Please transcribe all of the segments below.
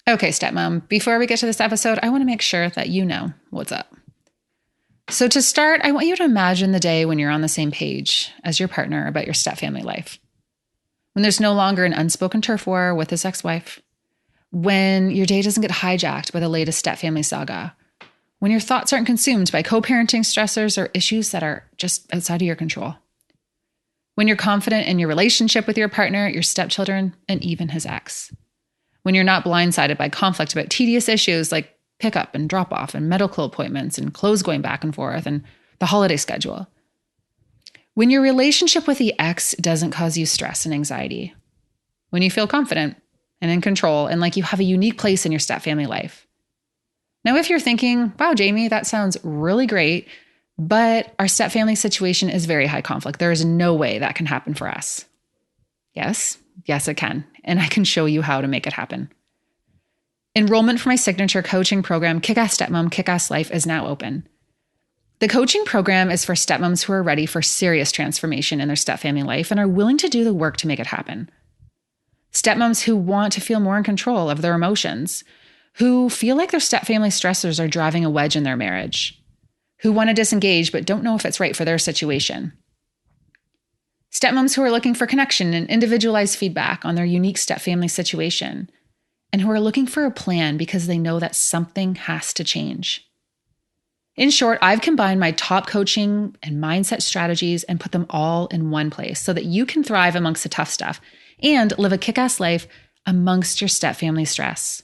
Okay, stepmom, before we get to this episode, I want to make sure that you know what's up. So to start, I want you to imagine the day when you're on the same page as your partner about your stepfamily life. When there's no longer an unspoken turf war with his ex-wife. When your day doesn't get hijacked by the latest stepfamily saga. When your thoughts aren't consumed by co-parenting stressors or issues that are just outside of your control. When you're confident in your relationship with your partner, your stepchildren, and even his ex. When you're not blindsided by conflict about tedious issues like pickup and drop off and medical appointments and clothes going back and forth and the holiday schedule. When your relationship with the ex doesn't cause you stress and anxiety. When you feel confident and in control and like you have a unique place in your stepfamily life. Now, if you're thinking, wow, Jamie, that sounds really great, but our stepfamily situation is very high conflict. There is no way that can happen for us. Yes, it can. And I can show you how to make it happen. Enrollment for my signature coaching program, Kick-Ass Stepmom, Kick-Ass Life, is now open. The coaching program is for stepmoms who are ready for serious transformation in their stepfamily life and are willing to do the work to make it happen. Stepmoms who want to feel more in control of their emotions, who feel like their stepfamily stressors are driving a wedge in their marriage, who want to disengage but don't know if it's right for their situation. Stepmoms who are looking for connection and individualized feedback on their unique stepfamily situation, and who are looking for a plan because they know that something has to change. In short, I've combined my top coaching and mindset strategies and put them all in one place so that you can thrive amongst the tough stuff and live a kick-ass life amongst your stepfamily stress.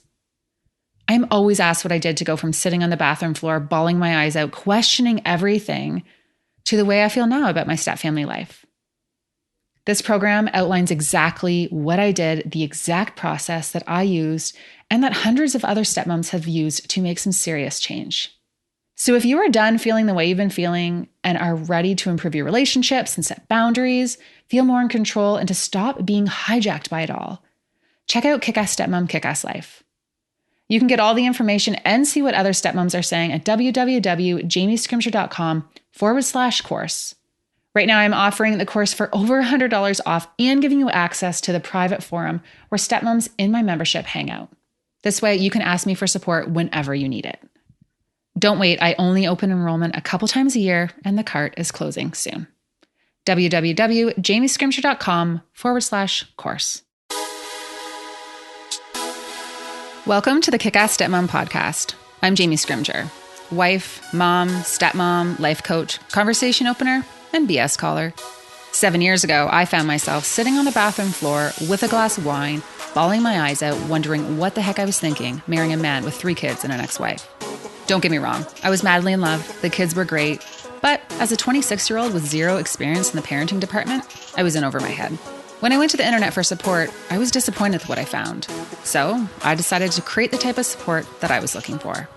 I'm always asked what I did to go from sitting on the bathroom floor, bawling my eyes out, questioning everything, to the way I feel now about my stepfamily life. This program outlines exactly what I did, the exact process that I used, and that hundreds of other stepmoms have used to make some serious change. So if you are done feeling the way you've been feeling and are ready to improve your relationships and set boundaries, feel more in control, and to stop being hijacked by it all, check out Kick-Ass Stepmom, Kick-Ass Life. You can get all the information and see what other stepmoms are saying at www.jamiescrimshaw.com/course. Right now, I'm offering the course for over $100 off and giving you access to the private forum where stepmoms in my membership hang out. This way, you can ask me for support whenever you need it. Don't wait. I only open enrollment a couple times a year, and the cart is closing soon. www.jamiescrimshaw.com/course. Welcome to the Kick-Ass Stepmom podcast. I'm Jamie Scrimger, wife, mom, stepmom, life coach, conversation opener, and BS caller. 7 years ago, I found myself sitting on the bathroom floor with a glass of wine, bawling my eyes out, wondering what the heck I was thinking, marrying a man with 3 kids and an ex-wife. Don't get me wrong, I was madly in love, the kids were great, but as a 26-year-old with zero experience in the parenting department, I was in over my head. When I went to the internet for support, I was disappointed with what I found. So I decided to create the type of support that I was looking for.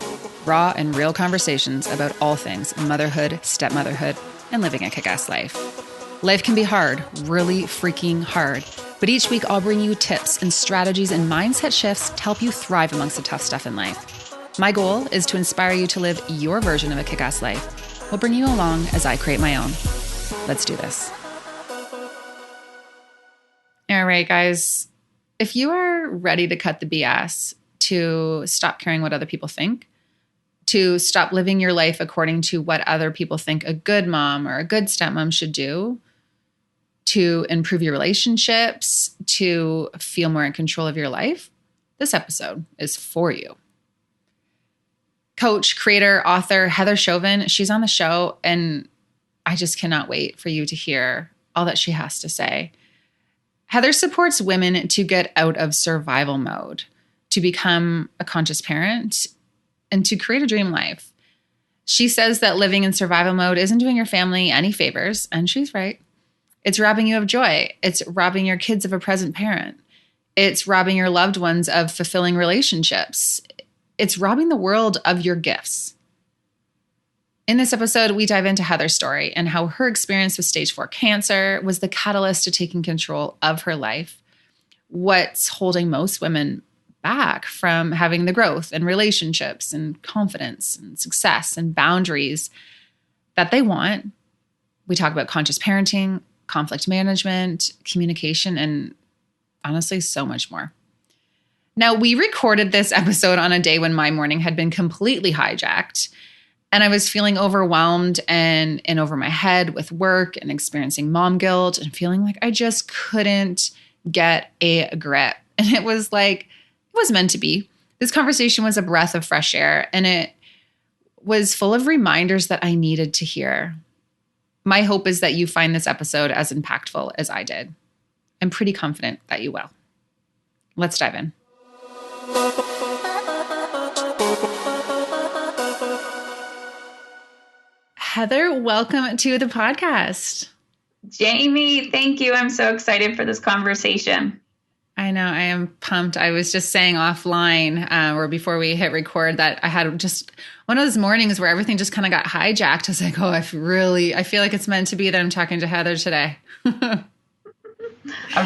Raw and real conversations about all things motherhood, stepmotherhood, and living a kick-ass life. Life can be hard, really freaking hard. But each week I'll bring you tips and strategies and mindset shifts to help you thrive amongst the tough stuff in life. My goal is to inspire you to live your version of a kick-ass life. We'll bring you along as I create my own. Let's do this. All right, guys. If you are ready to cut the BS, to stop caring what other people think, to stop living your life according to what other people think a good mom or a good stepmom should do, to improve your relationships, to feel more in control of your life, this episode is for you. Coach, creator, author, Heather Chauvin, she's on the show, and I just cannot wait for you to hear all that she has to say. Heather supports women to get out of survival mode, to become a conscious parent, and to create a dream life. She says that living in survival mode isn't doing your family any favors, and she's right. It's robbing you of joy. It's robbing your kids of a present parent. It's robbing your loved ones of fulfilling relationships. It's robbing the world of your gifts. In this episode, we dive into Heather's story and how her experience with stage 4 cancer was the catalyst to taking control of her life. What's holding most women back from having the growth and relationships and confidence and success and boundaries that they want. We talk about conscious parenting, conflict management, communication, and honestly, so much more. Now, we recorded this episode on a day when my morning had been completely hijacked, and I was feeling overwhelmed and in over my head with work and experiencing mom guilt and feeling like I just couldn't get a grip. And it was like, it was meant to be. This conversation was a breath of fresh air, and it was full of reminders that I needed to hear. My hope is that you find this episode as impactful as I did. I'm pretty confident that you will. Let's dive in. Heather, welcome to the podcast. Jamie, thank you. I'm so excited for this conversation. I know, I am pumped. I was just saying offline or before we hit record that I had just one of those mornings where everything just kind of got hijacked. I was like, oh, I feel like it's meant to be that I'm talking to Heather today. A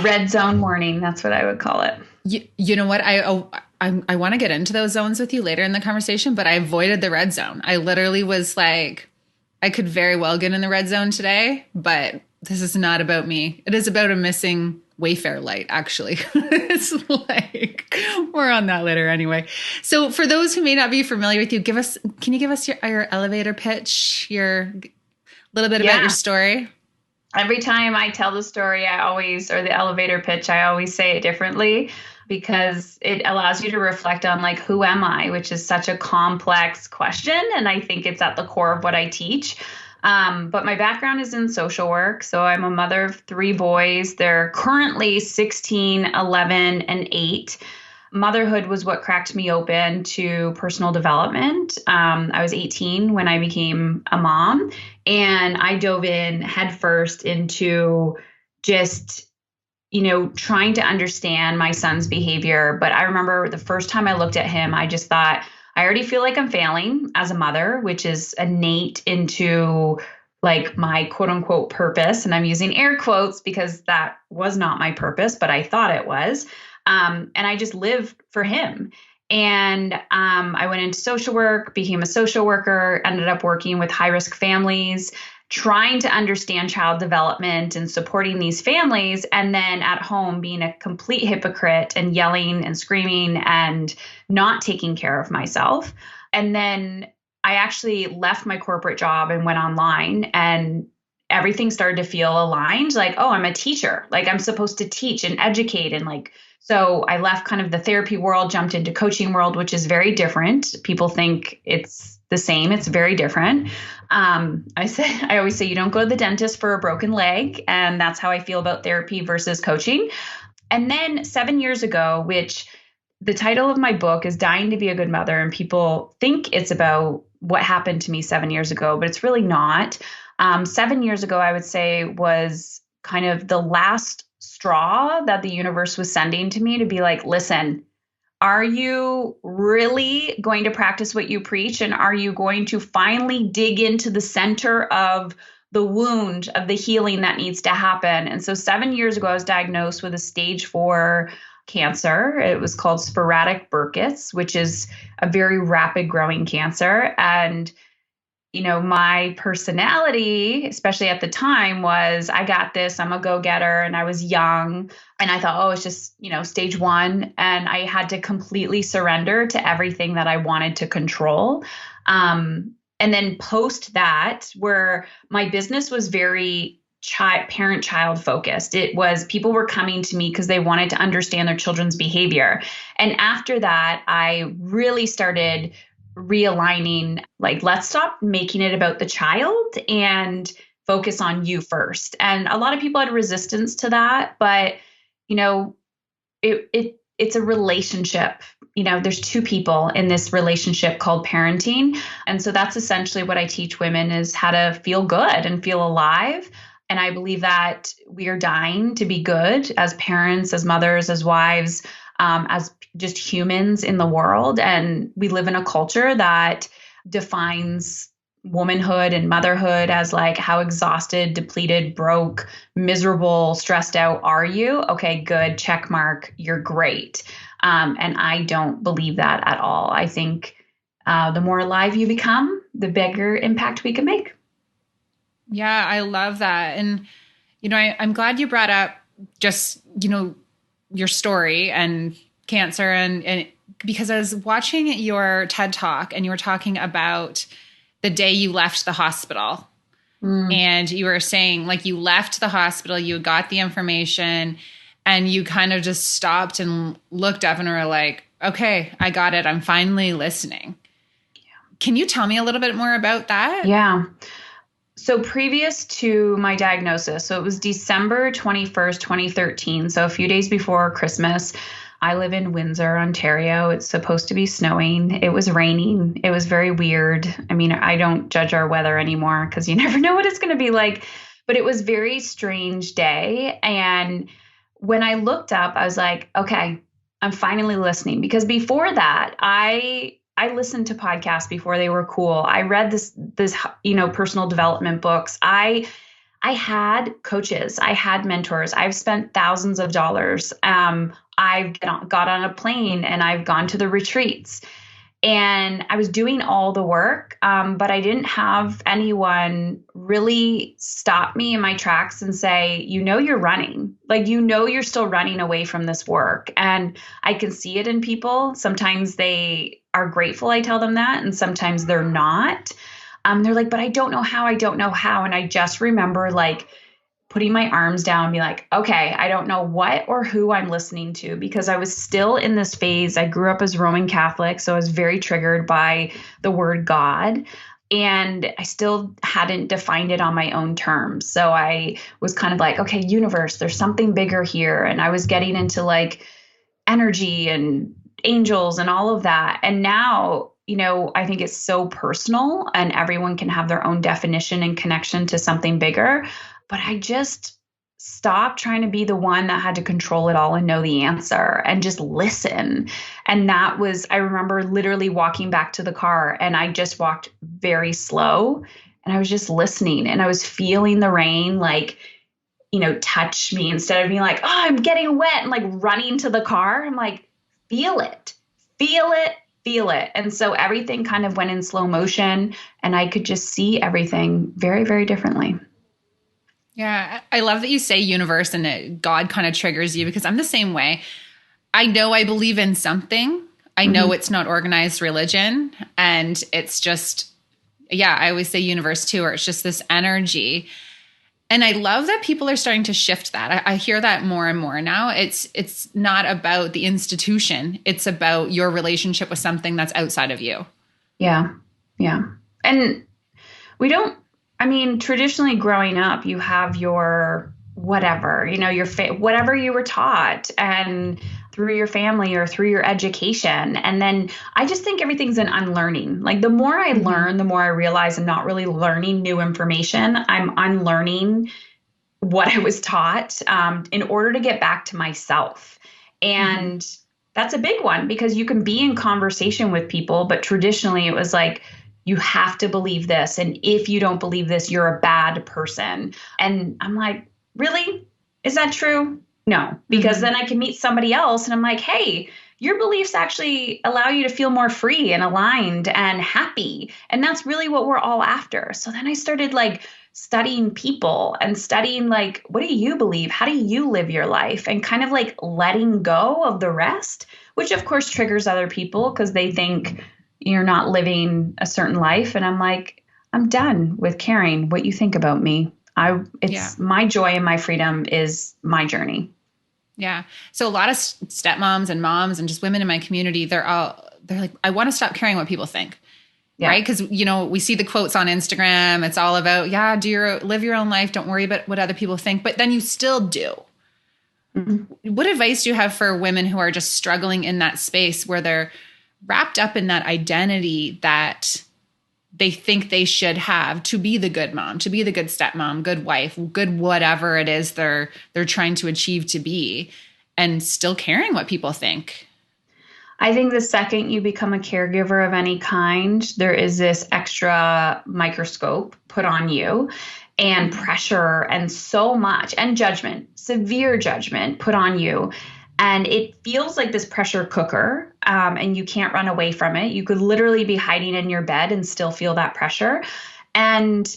red zone morning. That's what I would call it. You know what? I want to get into those zones with you later in the conversation, but I avoided the red zone. I literally was like, I could very well get in the red zone today, but this is not about me. It is about a missing Wayfair light, actually. It's like, we're on that later anyway. So for those who may not be familiar with you, can you give us your elevator pitch, your little bit about your story? Every time I tell the story, or the elevator pitch, I always say it differently because it allows you to reflect on like, who am I, which is such a complex question. And I think it's at the core of what I teach. But my background is in social work. So I'm a mother of 3 boys. They're currently 16, 11, and 8. Motherhood was what cracked me open to personal development. I was 18 when I became a mom, and I dove in headfirst into just, trying to understand my son's behavior. But I remember the first time I looked at him, I just thought, I already feel like I'm failing as a mother, which is innate into like my quote unquote purpose. And I'm using air quotes because that was not my purpose, but I thought it was. And I just live for him. And I went into social work, became a social worker, ended up working with high-risk families, trying to understand child development and supporting these families. And then at home, being a complete hypocrite and yelling and screaming and not taking care of myself. And then I actually left my corporate job and went online, and everything started to feel aligned. Like, oh, I'm a teacher. Like I'm supposed to teach and educate. And like, so I left kind of the therapy world, jumped into coaching world, which is very different. People think it's the same. It's very different. I always say you don't go to the dentist for a broken leg. And that's how I feel about therapy versus coaching. And then 7 years ago, which the title of my book is Dying to Be a Good Mother. And people think it's about what happened to me 7 years ago, but it's really not. 7 years ago, I would say, was kind of the last straw that the universe was sending to me to be like, listen, are you really going to practice what you preach? And are you going to finally dig into the center of the wound of the healing that needs to happen? And so 7 years ago, I was diagnosed with a stage 4 cancer. It was called sporadic Burkitt's, which is a very rapid growing cancer. And my personality, especially at the time, was I got this, I'm a go-getter, and I was young. And I thought, oh, it's just, stage 1. And I had to completely surrender to everything that I wanted to control. And then post that, where my business was very parent-child focused. It was people were coming to me because they wanted to understand their children's behavior. And after that, I really started realigning, like, let's stop making it about the child and focus on you first. And a lot of people had resistance to that, but it's a relationship. There's 2 people in this relationship called parenting. And so that's essentially what I teach women, is how to feel good and feel alive. And I believe that we are dying to be good as parents, as mothers, as wives, as just humans in the world. And we live in a culture that defines womanhood and motherhood as like, how exhausted, depleted, broke, miserable, stressed out are you? Okay, good, check mark, you're great. And I don't believe that at all. I think the more alive you become, the bigger impact we can make. Yeah, I love that. And, I'm glad you brought up just, your story and cancer. And because I was watching your TED Talk and you were talking about the day you left the hospital. And you were saying like you left the hospital, you got the information and you kind of just stopped and looked up and were like, okay, I got it. I'm finally listening. Can you tell me a little bit more about that? Yeah. So previous to my diagnosis, so it was December 21st, 2013. So a few days before Christmas. I live in Windsor, Ontario. It's supposed to be snowing. It was raining. It was very weird. I mean, I don't judge our weather anymore because you never know what it's going to be like. But it was a very strange day. And when I looked up, I was like, okay, I'm finally listening. Because before that, I listened to podcasts before they were cool. I read this personal development books. I had coaches, I had mentors. I've spent thousands of dollars. I've got on a plane and I've gone to the retreats and I was doing all the work. But I didn't have anyone really stop me in my tracks and say, you're running, like, you're still running away from this work. And I can see it in people. Sometimes they are grateful I tell them that, and sometimes they're not. They're like, but I don't know how. And I just remember like putting my arms down and be like, okay, I don't know what or who I'm listening to, because I was still in this phase. I grew up as Roman Catholic, so I was very triggered by the word God. And I still hadn't defined it on my own terms. So I was kind of like, okay, universe, there's something bigger here. And I was getting into like energy and angels and all of that. And now, I think it's so personal and everyone can have their own definition and connection to something bigger. But I just stopped trying to be the one that had to control it all and know the answer and just listen. And I remember literally walking back to the car and I just walked very slow and I was just listening and I was feeling the rain, like, touch me, instead of being like, oh, I'm getting wet and like running to the car. I'm like, feel it, feel it, feel it. And so everything kind of went in slow motion and I could just see everything very, very differently. Yeah, I love that you say universe and God kind of triggers you, because I'm the same way. I know I believe in something. I know it's not organized religion. And it's just, I always say universe too, or it's just this energy. And I love that people are starting to shift that. I hear that more and more now. It's not about the institution. It's about your relationship with something that's outside of you. Yeah. Yeah. And traditionally growing up, you have your whatever, your whatever you were taught and through your family or through your education. And then I just think everything's an unlearning. Like the more I learn, the more I realize I'm not really learning new information. I'm unlearning what I was taught in order to get back to myself. And that's a big one, because you can be in conversation with people, but traditionally it was like, you have to believe this. And if you don't believe this, you're a bad person. And I'm like, really? Is that true? No, because then I can meet somebody else and I'm like, hey, your beliefs actually allow you to feel more free and aligned and happy. And that's really what we're all after. So then I started like studying people and studying like, what do you believe? How do you live your life? And kind of like letting go of the rest, which of course triggers other people because they think you're not living a certain life. And I'm like, I'm done with caring what you think about me. My joy and my freedom is my journey. Yeah. So a lot of stepmoms and moms and just women in my community, they're like, I want to stop caring what people think. Yeah. Right. Because, we see the quotes on Instagram. It's all about, live your own life. Don't worry about what other people think. But then you still do. What advice do you have for women who are just struggling in that space where they're wrapped up in that identity that they think they should have to be the good mom, to be the good stepmom, good wife, good whatever it is they're trying to achieve to be, and still caring what people think? I think the second you become a caregiver of any kind, there is this extra microscope put on you and pressure and so much and judgment, severe judgment put on you. And it feels like this pressure cooker, and you can't run away from it. You could literally be hiding in your bed and still feel that pressure. And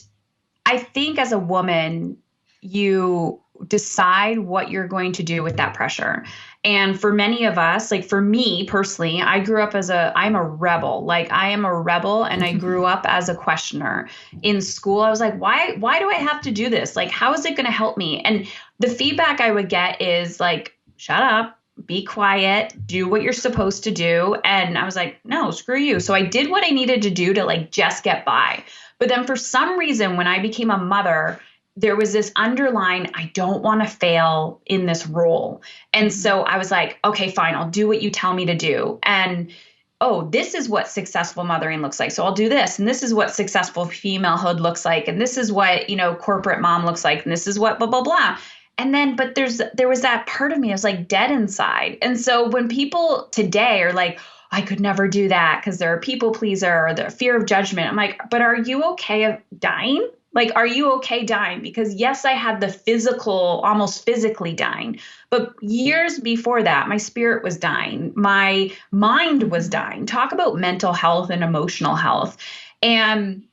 I think as a woman, you decide what you're going to do with that pressure. And for many of us, like for me personally, I grew up I'm a rebel. Like I am a rebel and I grew up as a questioner. In school, I was like, why do I have to do this? Like, how is it going to help me? And the feedback I would get is like, shut up, be quiet, do what you're supposed to do. And I was like, no, screw you. So I did what I needed to do to like just get by. But then for some reason, when I became a mother, there was this underlying, I don't want to fail in this role. And so I was like, okay, fine, I'll do what you tell me to do. And oh, this is what successful mothering looks like. So I'll do this. And this is what successful femalehood looks like. And this is what, corporate mom looks like. And this is what blah, blah, blah. And then, but there was that part of me, I was like dead inside. And so when people today are like, I could never do that because they're a people pleaser or the fear of judgment. I'm like, but are you okay of dying? Like, are you okay dying? Because yes, I had the physical, almost physically dying. But years before that, my spirit was dying. My mind was dying. Talk about mental health and emotional health. And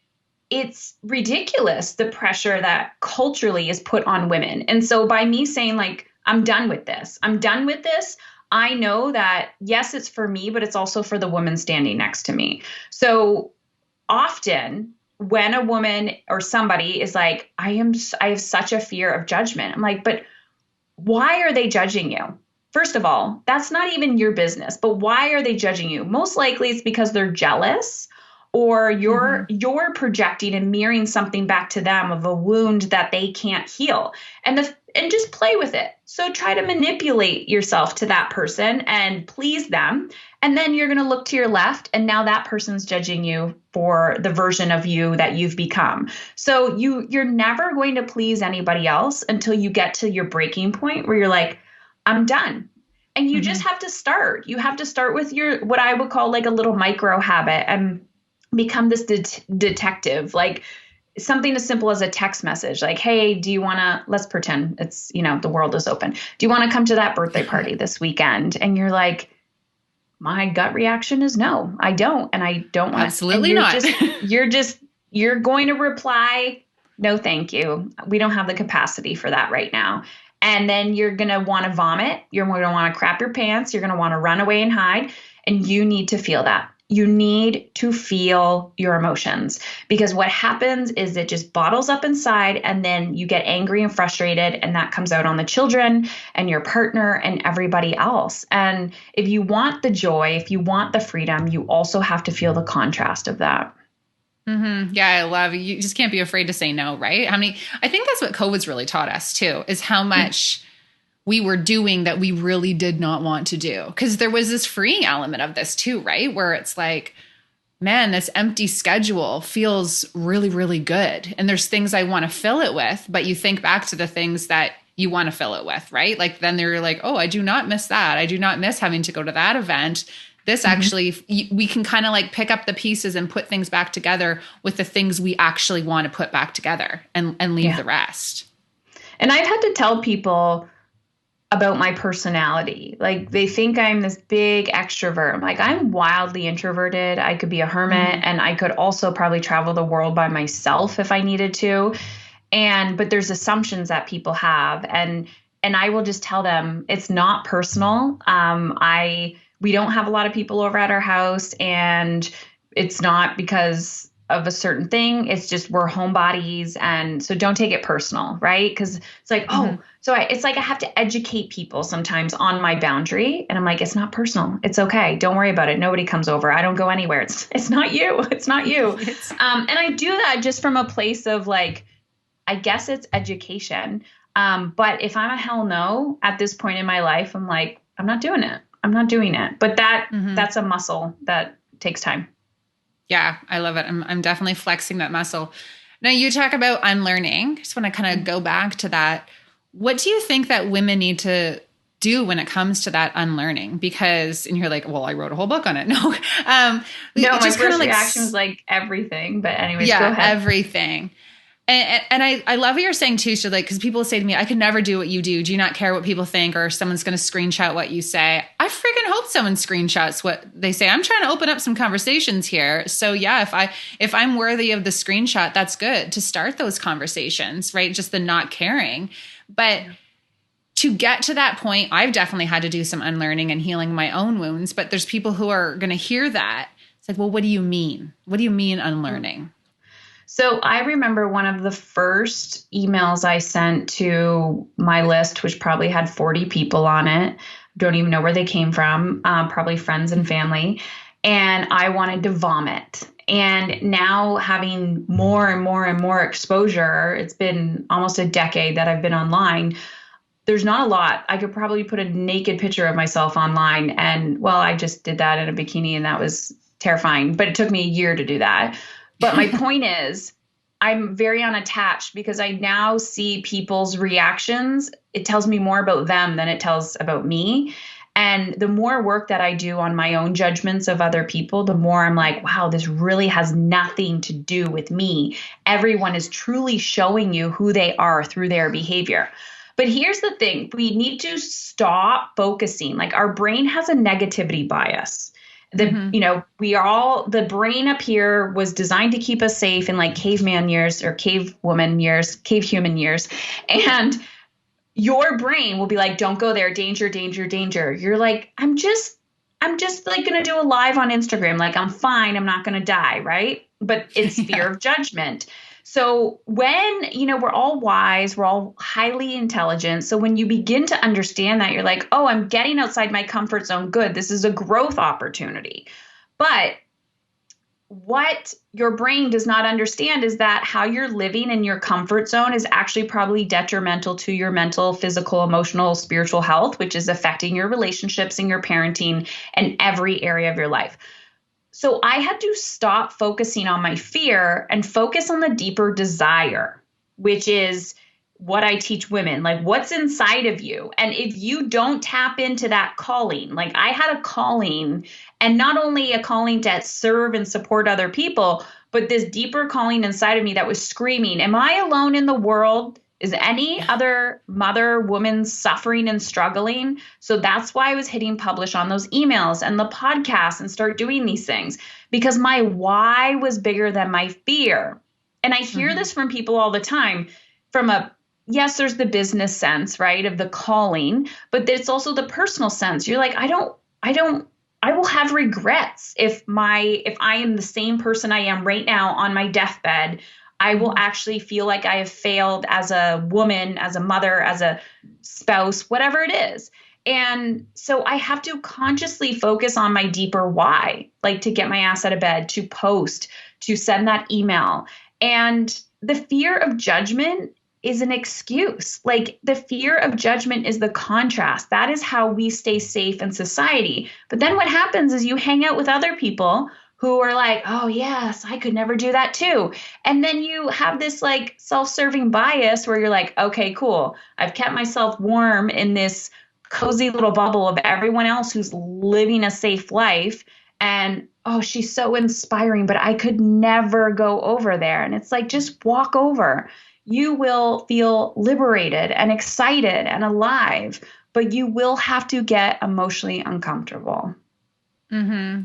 it's ridiculous, the pressure that culturally is put on women. And so by me saying like, I'm done with this, I know that yes, it's for me, but it's also for the woman standing next to me. So often when a woman or somebody is like, I have such a fear of judgment. I'm like, but why are they judging you? First of all, that's not even your business, but why are they judging you? Most likely it's because they're jealous or you're projecting and mirroring something back to them of a wound that they can't heal. And just play with it. So try to manipulate yourself to that person and please them. And then you're going to look to your left and now that person's judging you for the version of you that you've become. So you're never going to please anybody else until you get to your breaking point where you're like, I'm done. And you just have to start. You have to start with your, what I would call like a little micro habit and become this detective, like something as simple as a text message, like, hey, do you want to, let's pretend it's, the world is open. Do you want to come to that birthday party this weekend? And you're like, my gut reaction is no, I don't. And I don't want Absolutely not. You're going to reply, no, thank you. We don't have the capacity for that right now. And then you're going to want to vomit. You're going to want to crap your pants. You're going to want to run away and hide. And you need to feel that. You need to feel your emotions because what happens is it just bottles up inside and then you get angry and frustrated and that comes out on the children and your partner and everybody else. And if you want the joy, if you want the freedom, you also have to feel the contrast of that. Mm-hmm. Yeah, I love it. You just can't be afraid to say no, right? I think that's what COVID's really taught us too, is how much we were doing that we really did not want to do. Because there was this freeing element of this too, right? Where it's like, man, this empty schedule feels really, really good. And there's things I want to fill it with, but you think back to the things that you want to fill it with, right? Like then they're like, oh, I do not miss that. I do not miss having to go to that event. This actually, we can kind of like pick up the pieces and put things back together with the things we actually want to put back together and leave the rest. And I've had to tell people about my personality. Like they think I'm this big extrovert. I'm like, I'm wildly introverted. I could be a hermit and I could also probably travel the world by myself if I needed to. But there's assumptions that people have. And I will just tell them it's not personal. We don't have a lot of people over at our house and it's not because of a certain thing. It's just we're homebodies. And so don't take it personal, right? Because it's like, it's like I have to educate people sometimes on my boundary. And I'm like, it's not personal. It's okay. Don't worry about it. Nobody comes over. I don't go anywhere. It's not you. It's not you. And I do that just from a place of like, I guess it's education. But if I'm a hell no at this point in my life, I'm like, I'm not doing it. I'm not doing it. But that's a muscle that takes time. Yeah, I love it. I'm definitely flexing that muscle. Now you talk about unlearning. Just want to kind of go back to that. What do you think that women need to do when it comes to that unlearning? Because, and you're like, well, I wrote a whole book on it. No, my first reaction was like everything, but anyways, go ahead. Everything. And I love what you're saying too. So like, because people say to me, I could never do what you do. Do you not care what people think? Or someone's going to screenshot what you say. I freaking hope someone screenshots what they say. I'm trying to open up some conversations here. So yeah, if I'm worthy of the screenshot, that's good to start those conversations, right? Just the not caring. But to get to that point, I've definitely had to do some unlearning and healing my own wounds, but there's people who are going to hear that. It's like, well, what do you mean? What do you mean unlearning? So I remember one of the first emails I sent to my list, which probably had 40 people on it. Don't even know where they came from, probably friends and family. And I wanted to vomit. And now having more and more and more exposure, it's been almost a decade that I've been online. There's not a lot. I could probably put a naked picture of myself online. And well, I just did that in a bikini and that was terrifying, but it took me a year to do that. But my point is, I'm very unattached because I now see people's reactions. It tells me more about them than it tells about me. And the more work that I do on my own judgments of other people, the more I'm like, wow, this really has nothing to do with me. Everyone is truly showing you who they are through their behavior. But here's the thing. We need to stop focusing. Like our brain has a negativity bias. We are all, the brain up here was designed to keep us safe in like caveman years or cavewoman years, cave human years. And your brain will be like, don't go there. Danger, danger, danger. You're like, I'm just like going to do a live on Instagram. Like I'm fine. I'm not going to die. Right. But it's fear of judgment. So when, we're all wise, we're all highly intelligent. So when you begin to understand that, you're like, oh, I'm getting outside my comfort zone. Good. This is a growth opportunity. But what your brain does not understand is that how you're living in your comfort zone is actually probably detrimental to your mental, physical, emotional, spiritual health, which is affecting your relationships and your parenting and every area of your life. So I had to stop focusing on my fear and focus on the deeper desire, which is what I teach women, like what's inside of you. And if you don't tap into that calling, like I had a calling, and not only a calling to serve and support other people, but this deeper calling inside of me that was screaming, am I alone in the world? Is any other mother, woman suffering and struggling? So that's why I was hitting publish on those emails and the podcast and start doing these things, because my why was bigger than my fear. And I hear this from people all the time yes, there's the business sense, right, of the calling, but it's also the personal sense. You're like, I will have regrets if I am the same person I am right now on my deathbed. I will actually feel like I have failed as a woman, as a mother, as a spouse, whatever it is. And so I have to consciously focus on my deeper why, like to get my ass out of bed, to post, to send that email. And the fear of judgment is an excuse. Like the fear of judgment is the contrast. That is how we stay safe in society. But then what happens is you hang out with other people who are like, oh, yes, I could never do that too. And then you have this like self-serving bias where you're like, okay, cool. I've kept myself warm in this cozy little bubble of everyone else who's living a safe life. And, oh, she's so inspiring, but I could never go over there. And it's like, just walk over. You will feel liberated and excited and alive, but you will have to get emotionally uncomfortable. Mm-hmm.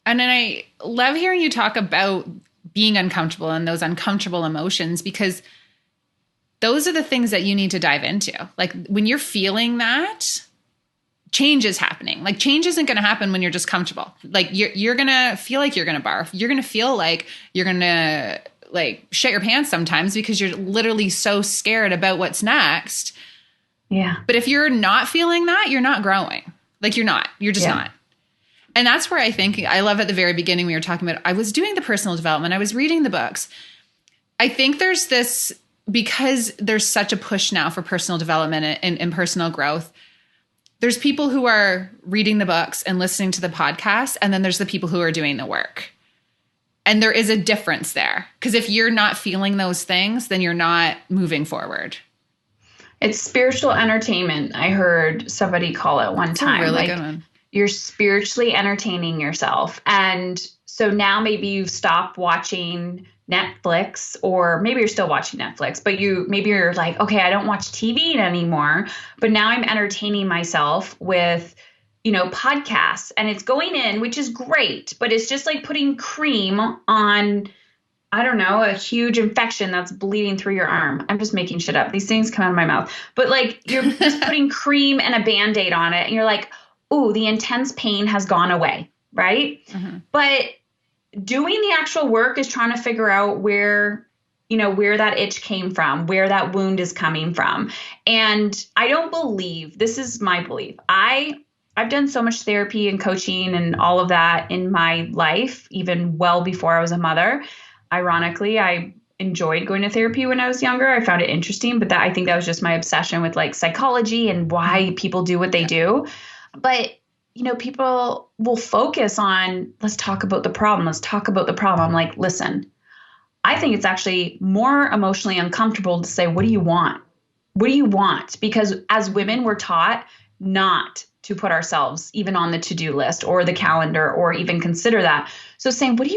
And then I love hearing you talk about being uncomfortable and those uncomfortable emotions, because those are the things that you need to dive into. Like when you're feeling that, change is happening. Like change isn't going to happen when you're just comfortable. Like you're going to feel like you're going to barf. You're going to feel like you're going to like shit your pants sometimes because you're literally so scared about what's next. Yeah. But if you're not feeling that, you're not growing. Like you're just not. And that's where I think I love at the very beginning, we were talking about, I was doing the personal development. I was reading the books. I think there's this, because there's such a push now for personal development and personal growth. There's people who are reading the books and listening to the podcast. And then there's the people who are doing the work. And there is a difference there. Because if you're not feeling those things, then you're not moving forward. It's spiritual entertainment. I heard somebody call it one time. That's a really good one. You're spiritually entertaining yourself. And so now maybe you've stopped watching Netflix, or maybe you're still watching Netflix, but maybe you're like, okay, I don't watch TV anymore, but now I'm entertaining myself with, podcasts, and it's going in, which is great, but it's just like putting cream on I don't know, a huge infection that's bleeding through your arm. I'm just making shit up. These things come out of my mouth. But like you're just putting cream and a band-aid on it and you're like, "Oh, the intense pain has gone away." Right? Mm-hmm. But doing the actual work is trying to figure out where that itch came from, where that wound is coming from. And I don't believe, this is my belief. I've done so much therapy and coaching and all of that in my life, even well before I was a mother. Ironically, I enjoyed going to therapy when I was younger. I found it interesting, but I think that was just my obsession with like psychology and why people do what they do. But people will focus on, let's talk about the problem. Let's talk about the problem. I'm like, listen, I think it's actually more emotionally uncomfortable to say, what do you want? What do you want? Because as women, we're taught not to put ourselves even on the to-do list or the calendar or even consider that. So saying, what do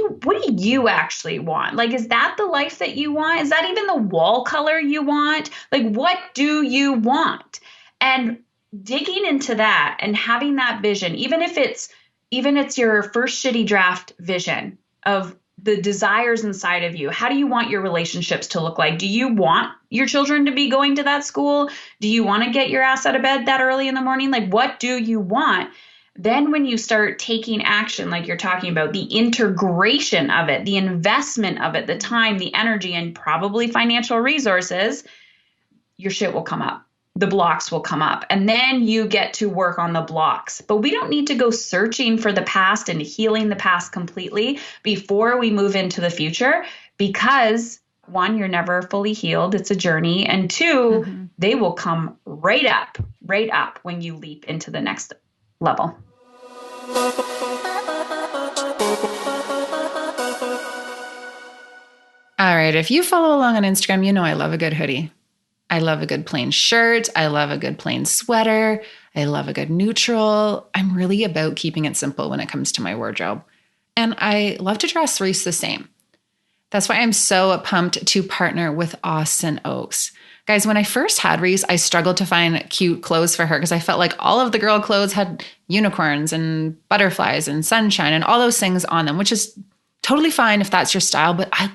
you actually want? Like, is that the life that you want? Is that even the wall color you want? Like, what do you want? And digging into that and having that vision, even it's your first shitty draft vision of the desires inside of you. How do you want your relationships to look like? Do you want your children to be going to that school? Do you want to get your ass out of bed that early in the morning? Like, what do you want? Then when you start taking action, like you're talking about, the integration of it, the investment of it, the time, the energy, and probably financial resources, your shit will come up. The blocks will come up, and then you get to work on the blocks. But we don't need to go searching for the past and healing the past completely before we move into the future, because one, you're never fully healed. It's a journey. And two, they will come right up when you leap into the next level. All right. If you follow along on Instagram, you know I love a good hoodie. I love a good plain shirt. I love a good plain sweater. I love a good neutral. I'm really about keeping it simple when it comes to my wardrobe. And I love to dress Reese the same. That's why I'm so pumped to partner with Austin Oaks. Guys, when I first had Reese, I struggled to find cute clothes for her because I felt like all of the girl clothes had unicorns and butterflies and sunshine and all those things on them, which is totally fine if that's your style. But I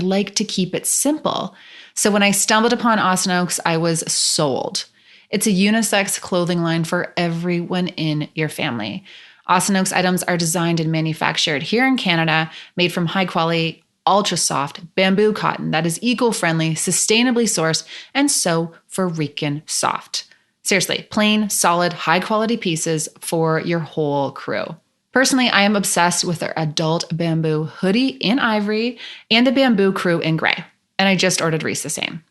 like to keep it simple. So when I stumbled upon Austin Oaks, I was sold. It's a unisex clothing line for everyone in your family. Austin Oaks items are designed and manufactured here in Canada, made from high quality, ultra soft bamboo cotton that is eco-friendly, sustainably sourced, and so freaking soft. Seriously, plain, solid, high quality pieces for your whole crew. Personally, I am obsessed with their adult bamboo hoodie in ivory and the bamboo crew in gray. And I just ordered Reese the same.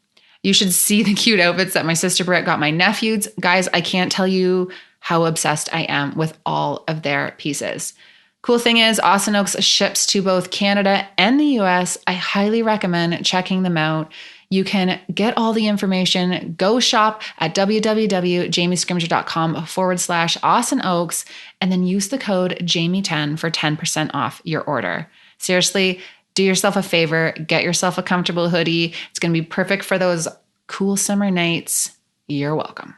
You should see the cute outfits that my sister Britt got my nephews. Guys, I can't tell you how obsessed I am with all of their pieces. Cool thing is, Austin Oaks ships to both Canada and the US. I highly recommend checking them out. You can get all the information. Go shop at www.jamiescrimger.com/Austin Oaks and then use the code JAMIE10 for 10% off your order. Seriously, do yourself a favor, get yourself a comfortable hoodie. It's going to be perfect for those cool summer nights. You're welcome.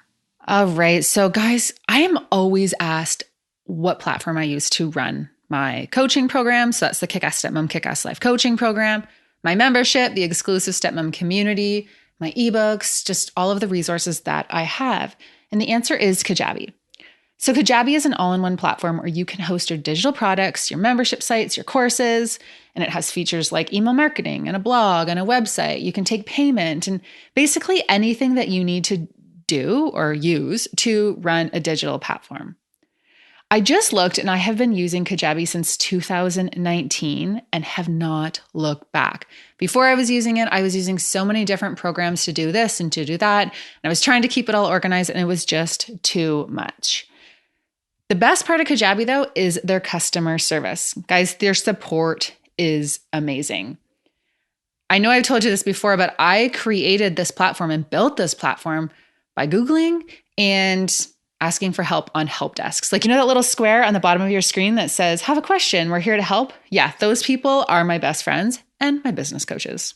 All right. So guys, I am always asked what platform I use to run my coaching program. So that's the Kick-Ass Stepmom Kick-Ass Life coaching program, my membership, the exclusive Stepmom community, my ebooks, just all of the resources that I have. And the answer is Kajabi. So Kajabi is an all-in-one platform where you can host your digital products, your membership sites, your courses, and it has features like email marketing and a blog and a website. You can take payment and basically anything that you need to do or use to run a digital platform. I just looked and I have been using Kajabi since 2019 and have not looked back. Before I was using it, I was using so many different programs to do this and to do that. And I was trying to keep it all organized and it was just too much. The best part of Kajabi, though, is their customer service. Guys, their support is amazing. I know I've told you this before, but I created this platform and built this platform by Googling and asking for help on help desks. Like, you know that little square on the bottom of your screen that says, have a question, we're here to help? Yeah, those people are my best friends and my business coaches.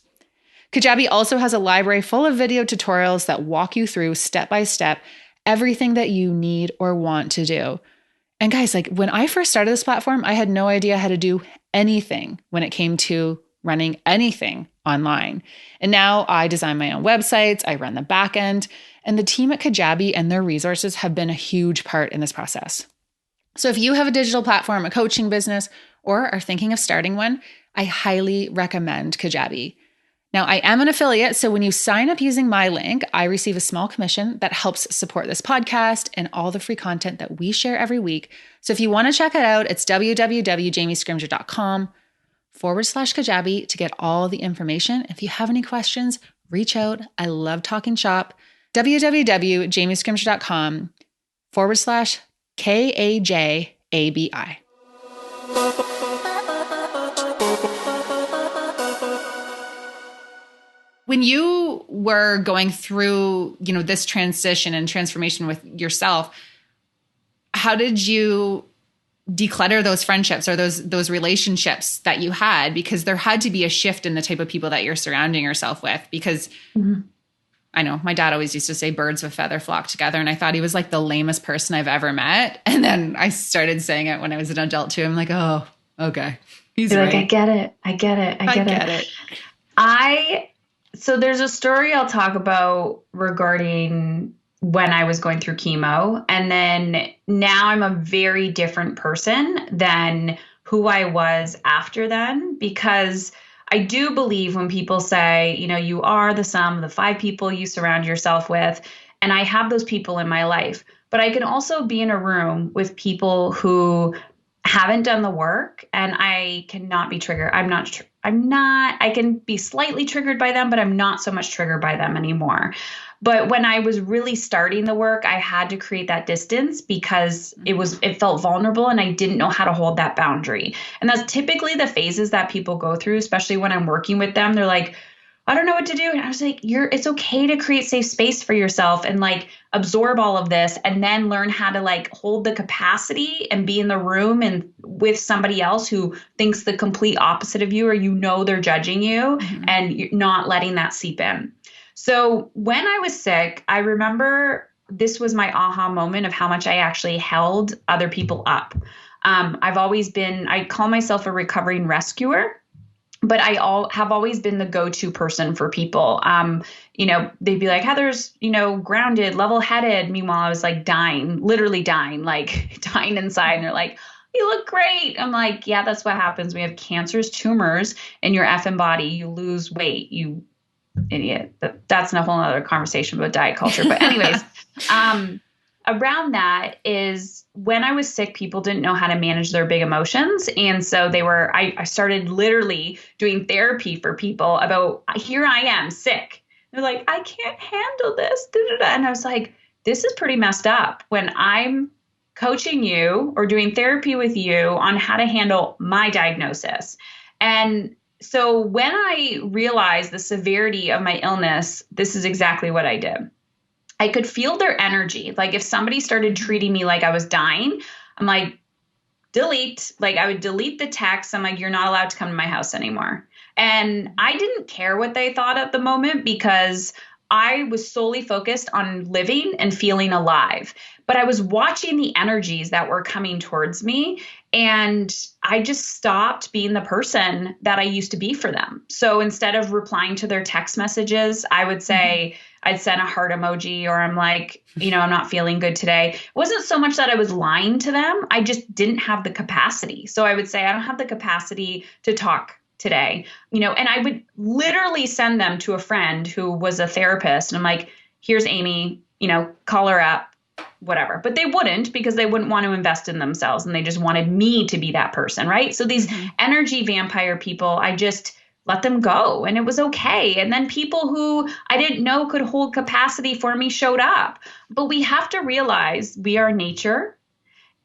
Kajabi also has a library full of video tutorials that walk you through step by step everything that you need or want to do. And guys, like when I first started this platform, I had no idea how to do anything when it came to running anything online. And now I design my own websites, I run the back end, and the team at Kajabi and their resources have been a huge part in this process. So if you have a digital platform, a coaching business, or are thinking of starting one, I highly recommend Kajabi. Now, I am an affiliate, so when you sign up using my link, I receive a small commission that helps support this podcast and all the free content that we share every week. So if you want to check it out, it's www.jamiescrimger.com/Kajabi to get all the information. If you have any questions, reach out. I love talking shop. www.jamiescrimger.com/KAJABI. When you were going through, this transition and transformation with yourself, how did you declutter those friendships or those relationships that you had? Because there had to be a shift in the type of people that you're surrounding yourself with. Because I know my dad always used to say birds of a feather flock together. And I thought he was like the lamest person I've ever met. And then I started saying it when I was an adult too. I'm like, oh, okay. He's right. Like, I get it. I get it. So there's a story I'll talk about regarding when I was going through chemo. And then now I'm a very different person than who I was after then, because I do believe when people say, you are the sum of the 5 people you surround yourself with. And I have those people in my life, but I can also be in a room with people who haven't done the work, and I cannot be triggered. I can be slightly triggered by them, but I'm not so much triggered by them anymore. But when I was really starting the work, I had to create that distance because it felt vulnerable and I didn't know how to hold that boundary. And that's typically the phases that people go through, especially when I'm working with them. They're like, I don't know what to do. And I was like, it's okay to create safe space for yourself and like absorb all of this and then learn how to like hold the capacity and be in the room and with somebody else who thinks the complete opposite of you, or they're judging you, and you're not letting that seep in. So when I was sick, I remember this was my aha moment of how much I actually held other people up. I call myself a recovering rescuer. But I have always been the go-to person for people. They'd be like, Heather's, grounded, level-headed. Meanwhile, I was like dying, literally dying, like dying inside. And they're like, you look great. I'm like, yeah, that's what happens. We have cancerous tumors in your effing body. You lose weight, you idiot. That's a whole other conversation about diet culture. But anyways, around that is when I was sick, people didn't know how to manage their big emotions. And so I started literally doing therapy for people about, here I am sick. They're like, I can't handle this. And I was like, this is pretty messed up when I'm coaching you or doing therapy with you on how to handle my diagnosis. And so when I realized the severity of my illness, this is exactly what I did. I could feel their energy. Like if somebody started treating me like I was dying, I'm like, delete. Like I would delete the text. I'm like, you're not allowed to come to my house anymore. And I didn't care what they thought at the moment because I was solely focused on living and feeling alive. But I was watching the energies that were coming towards me. And I just stopped being the person that I used to be for them. So instead of replying to their text messages, I would say, I'd send a heart emoji, or I'm like, I'm not feeling good today. It wasn't so much that I was lying to them. I just didn't have the capacity. So I would say, I don't have the capacity to talk today, and I would literally send them to a friend who was a therapist. And I'm like, here's Amy, call her up, whatever. But they wouldn't, because they wouldn't want to invest in themselves. And they just wanted me to be that person. Right. So these energy vampire people, I just let them go, and it was okay. And then people who I didn't know could hold capacity for me showed up. But we have to realize we are nature.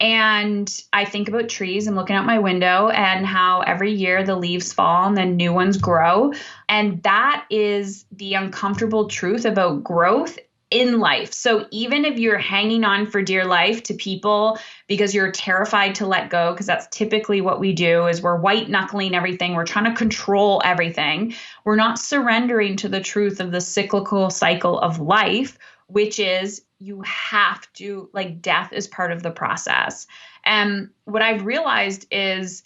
And I think about trees. I'm looking out my window and how every year the leaves fall and then new ones grow. And that is the uncomfortable truth about growth in life. So even if you're hanging on for dear life to people because you're terrified to let go, because that's typically what we do, is we're white knuckling everything. We're trying to control everything. We're not surrendering to the truth of the cyclical cycle of life, which is you have to, like, death is part of the process. And what I've realized is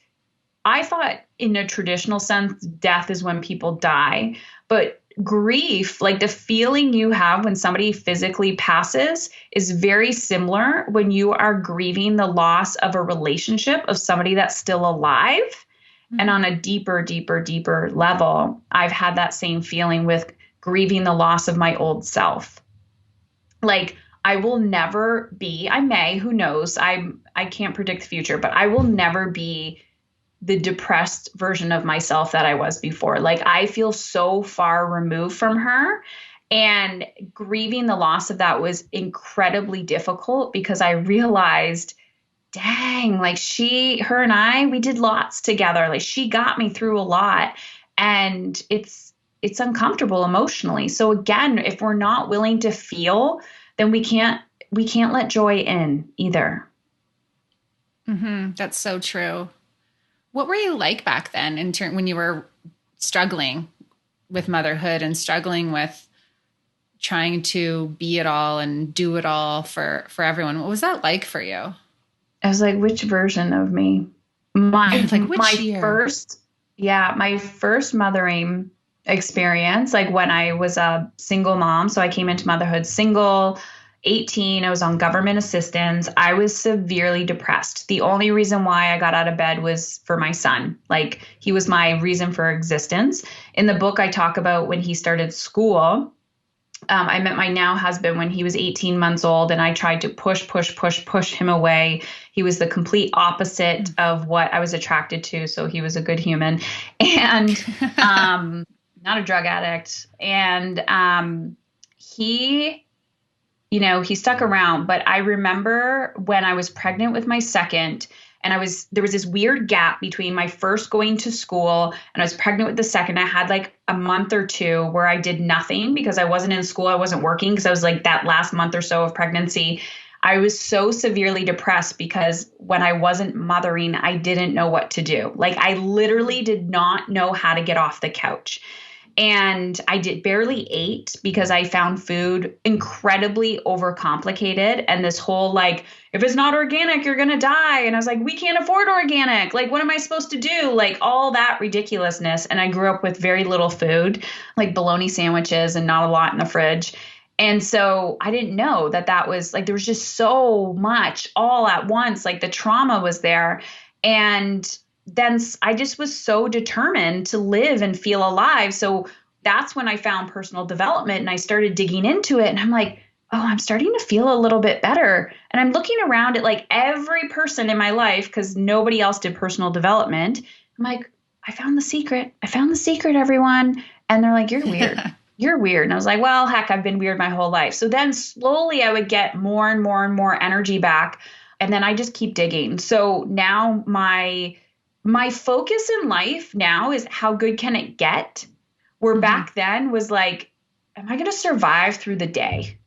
I thought in a traditional sense, death is when people die, but grief, like the feeling you have when somebody physically passes, is very similar when you are grieving the loss of a relationship of somebody that's still alive. And on a deeper, deeper, deeper level, I've had that same feeling with grieving the loss of my old self. Like I will never be, I may, who knows? I can't predict the future, but I will never be the depressed version of myself that I was before. Like I feel so far removed from her. And grieving the loss of that was incredibly difficult because I realized, dang, like her and I, we did lots together. Like she got me through a lot. And it's uncomfortable emotionally. So again, if we're not willing to feel, then we can't let joy in either. That's so true. What were you like back then when you were struggling with motherhood and struggling with trying to be it all and do it all for everyone? What was that like for you? I was like, which version of me? My Like which my year? first, yeah, my first mothering experience, like when I was a single mom. So I came into motherhood single, 18. I was on government assistance. I was severely depressed. The only reason why I got out of bed was for my son. Like he was my reason for existence. In the book, I talk about when he started school. I met my now husband when he was 18 months old, and I tried to push him away. He was the complete opposite of what I was attracted to. So he was a good human and not a drug addict. And he, he stuck around. But I remember when I was pregnant with my second, and there was this weird gap between my first going to school and I was pregnant with the second. I had like a month or two where I did nothing because I wasn't in school. I wasn't working because I was like that last month or so of pregnancy. I was so severely depressed because when I wasn't mothering, I didn't know what to do. Like I literally did not know how to get off the couch. And I did barely ate because I found food incredibly overcomplicated. And this whole like, if it's not organic, you're going to die. And I was like, we can't afford organic. Like, what am I supposed to do? Like all that ridiculousness. And I grew up with very little food, like bologna sandwiches and not a lot in the fridge. And so I didn't know that was like, there was just so much all at once. Like the trauma was there. And then I just was so determined to live and feel alive. So that's when I found personal development and I started digging into it. And I'm like, oh, I'm starting to feel a little bit better. And I'm looking around at like every person in my life because nobody else did personal development. I'm like, I found the secret. I found the secret, everyone. And they're like, you're weird. You're weird. And I was like, well, heck, I've been weird my whole life. So then slowly I would get more and more and more energy back. And then I just keep digging. So now my focus in life now is how good can it get? Where back then was like, am I going to survive through the day?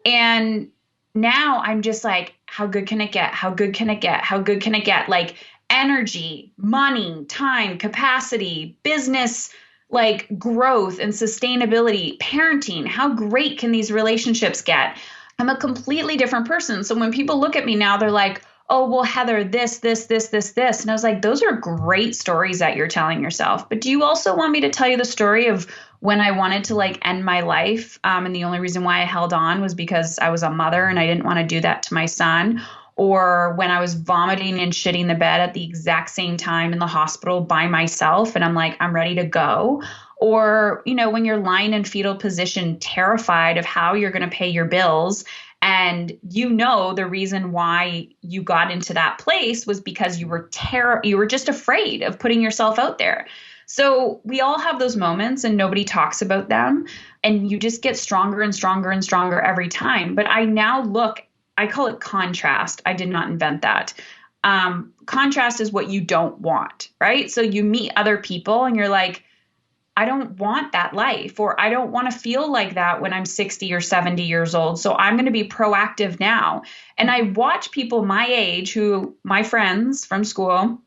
And now I'm just like, how good can it get? How good can it get? How good can it get? Like energy, money, time, capacity, business, like growth and sustainability, parenting. How great can these relationships get? I'm a completely different person. So when people look at me now, they're like, oh, well, Heather, this. And I was like, those are great stories that you're telling yourself. But do you also want me to tell you the story of when I wanted to like end my life? And the only reason why I held on was because I was a mother and I didn't want to do that to my son. Or when I was vomiting and shitting the bed at the exact same time in the hospital by myself. And I'm like, I'm ready to go. Or, when you're lying in fetal position, terrified of how you're going to pay your bills. And the reason why you got into that place was because you were just afraid of putting yourself out there. So we all have those moments and nobody talks about them. And you just get stronger and stronger and stronger every time. But I call it contrast. I did not invent that. Contrast is what you don't want, right? So you meet other people and you're like, I don't want that life, or I don't want to feel like that when I'm 60 or 70 years old. So I'm going to be proactive now. And I watch people my age, my friends from school,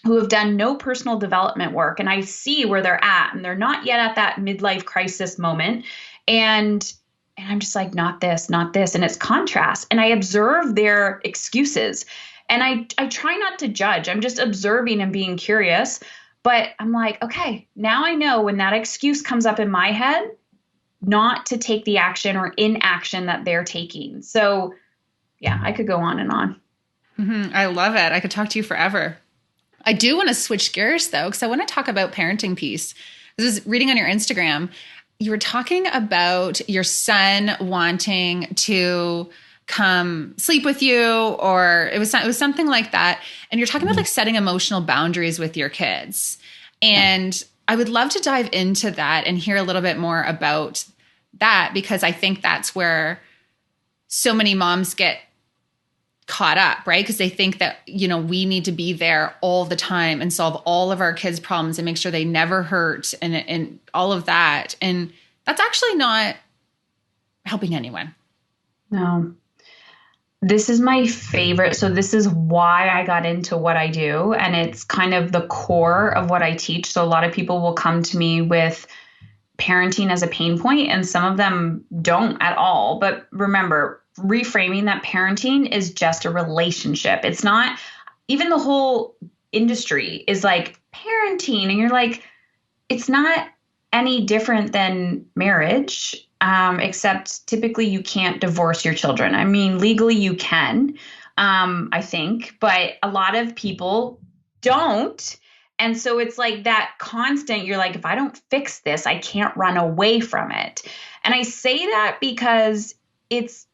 who have done no personal development work. And I see where they're at, and they're not yet at that midlife crisis moment. And I'm just like, not this. And it's contrast. And I observe their excuses. And I try not to judge. I'm just observing and being curious. But I'm like, okay, now I know when that excuse comes up in my head, not to take the action or inaction that they're taking. So yeah, I could go on and on. I love it. I could talk to you forever. I do want to switch gears though, because I want to talk about parenting piece. I was reading on your Instagram, you were talking about your son wanting to come sleep with you, or it was something like that. And you're talking about like setting emotional boundaries with your kids. And I would love to dive into that and hear a little bit more about that, because I think that's where so many moms get caught up, right? Because they think that, we need to be there all the time and solve all of our kids' problems and make sure they never hurt and all of that. And that's actually not helping anyone. No. This is my favorite. So this is why I got into what I do. And it's kind of the core of what I teach. So a lot of people will come to me with parenting as a pain point, and some of them don't at all. But remember, reframing that parenting is just a relationship. It's not, even the whole industry is like parenting. And you're like, it's not any different than marriage, except typically you can't divorce your children. I mean, legally you can, I think, but a lot of people don't. And so it's like that constant, you're like, if I don't fix this, I can't run away from it. And I say that because it's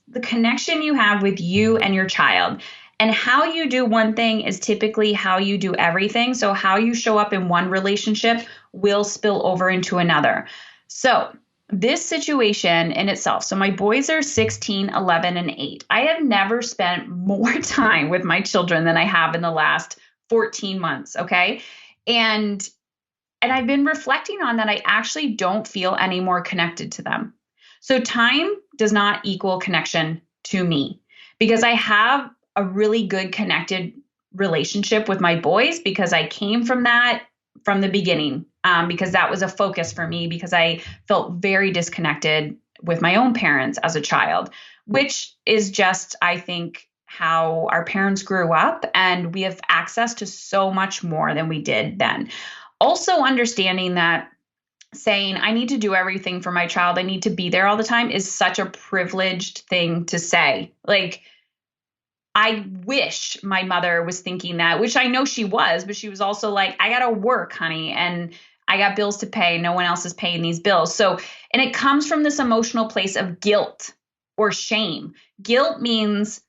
the connection you have with you and your child. And how you do one thing is typically how you do everything. So how you show up in one relationship will spill over into another. So this situation in itself, so my boys are 16, 11, and 8. I have never spent more time with my children than I have in the last 14 months. Okay. And I've been reflecting on that. I actually don't feel any more connected to them. So time does not equal connection to me, because I have a really good connected relationship with my boys, because I came from that from the beginning, because that was a focus for me, because I felt very disconnected with my own parents as a child, which is just, I think, how our parents grew up, and we have access to so much more than we did then. Also understanding that saying I need to do everything for my child, I need to be there all the time, is such a privileged thing to say. Like, I wish my mother was thinking that, which I know she was, but she was also like, I got to work, honey, and I got bills to pay. No one else is paying these bills. So, and it comes from this emotional place of guilt or shame. Guilt means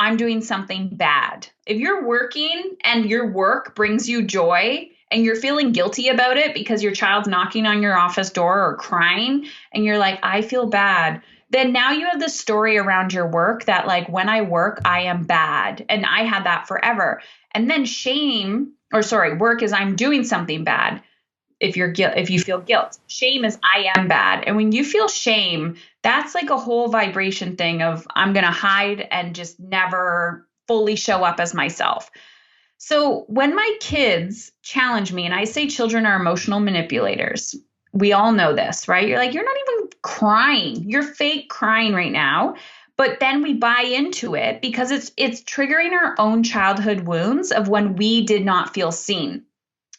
I'm doing something bad. If you're working and your work brings you joy and you're feeling guilty about it because your child's knocking on your office door or crying, and you're like, I feel bad, then now you have this story around your work that, like, when I work, I am bad. And I had that forever. And then work is I'm doing something bad. If you feel guilt, shame is I am bad. And when you feel shame, that's like a whole vibration thing of I'm going to hide and just never fully show up as myself. So when my kids challenge me, and I say children are emotional manipulators, we all know this, right? You're like, you're not even crying. You're fake crying right now. But then we buy into it because it's triggering our own childhood wounds of when we did not feel seen.